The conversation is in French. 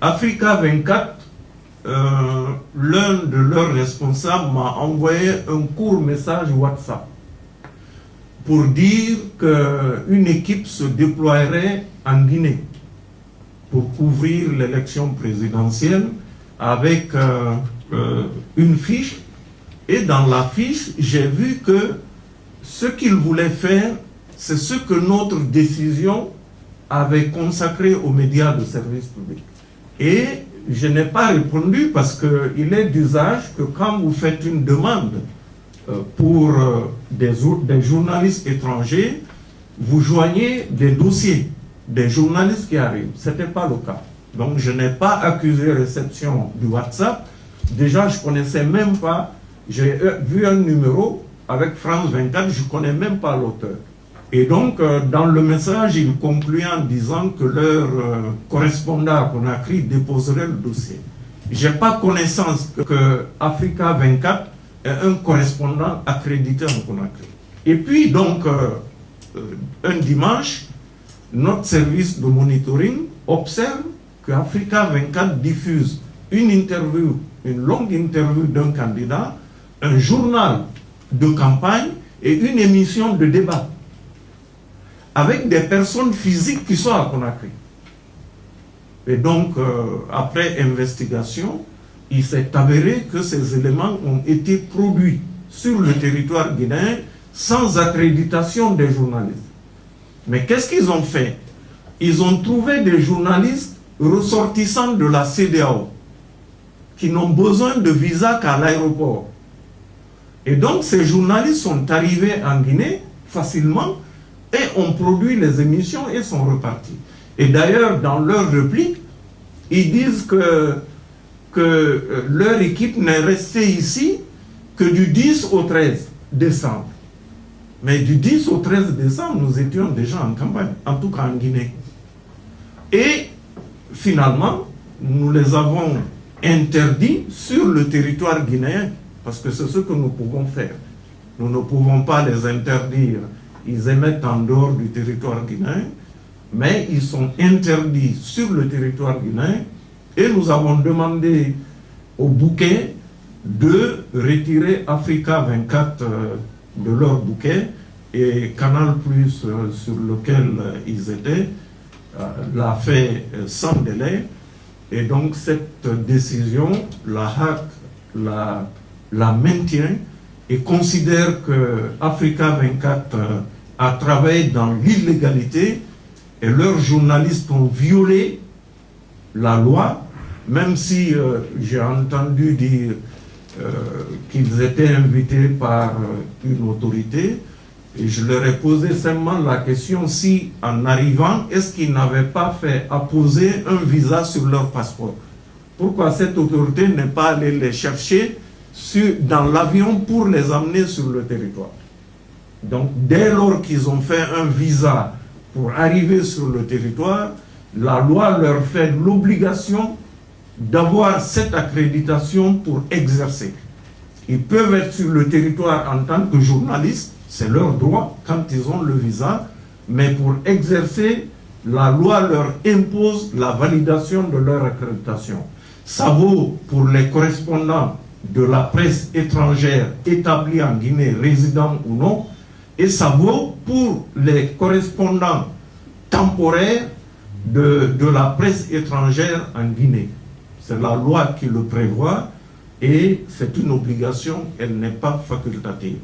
Africa 24, l'un de leurs responsables m'a envoyé un court message WhatsApp pour dire qu'une équipe se déploierait en Guinée pour couvrir l'élection présidentielle avec une fiche. Et dans la fiche, j'ai vu que ce qu'ils voulaient faire, c'est ce que notre décision avait consacré aux médias de service public. Et je n'ai pas répondu parce qu'il est d'usage que quand vous faites une demande pour des journalistes étrangers, vous joignez des dossiers des journalistes qui arrivent. Ce n'était pas le cas. Donc je n'ai pas accusé réception du WhatsApp. Déjà, je ne connaissais même pas. J'ai vu un numéro avec France 24, je ne connais même pas l'auteur. Et donc, dans le message, il concluait en disant que leur correspondant à Conakry déposerait le dossier. Je n'ai pas connaissance que Africa 24 est un correspondant accrédité en Conakry. Et puis, donc, un dimanche, notre service de monitoring observe qu'Africa 24 diffuse une interview, une longue interview d'un candidat, un journal de campagne et une émission de débat avec des personnes physiques qui sont à Conakry. Et donc, après investigation, il s'est avéré que ces éléments ont été produits sur le territoire guinéen sans accréditation des journalistes. Mais qu'est-ce qu'ils ont fait? Ils ont trouvé des journalistes ressortissants de la CEDEAO qui n'ont besoin de visa qu'à l'aéroport. Et donc, ces journalistes sont arrivés en Guinée facilement et ont produit les émissions et sont repartis. Et d'ailleurs, dans leur réplique, ils disent que leur équipe n'est restée ici que du 10 au 13 décembre. Mais du 10 au 13 décembre, nous étions déjà en campagne, en tout cas en Guinée. Et finalement, nous les avons interdits sur le territoire guinéen, parce que c'est ce que nous pouvons faire. Nous ne pouvons pas les interdire. Ils émettent en dehors du territoire guinéen, mais ils sont interdits sur le territoire guinéen, et nous avons demandé au bouquet de retirer Africa 24 de leur bouquet, et Canal+, sur lequel ils étaient, l'a fait sans délai. Et donc cette décision, la HAC la maintient et considère que Africa 24 a travaillé dans l'illégalité et leurs journalistes ont violé la loi, même si j'ai entendu dire qu'ils étaient invités par une autorité. Et je leur ai posé simplement la question si, en arrivant, est-ce qu'ils n'avaient pas fait apposer un visa sur leur passeport? Pourquoi cette autorité n'est pas allée les chercher dans l'avion pour les amener sur le territoire? Donc, dès lors qu'ils ont fait un visa pour arriver sur le territoire, la loi leur fait l'obligation d'avoir cette accréditation pour exercer. Ils peuvent être sur le territoire en tant que journalistes, c'est leur droit quand ils ont le visa, mais pour exercer, la loi leur impose la validation de leur accréditation. Ça vaut pour les correspondants de la presse étrangère établie en Guinée, résidents ou non, et ça vaut pour les correspondants temporaires de la presse étrangère en Guinée. C'est la loi qui le prévoit et c'est une obligation, elle n'est pas facultative.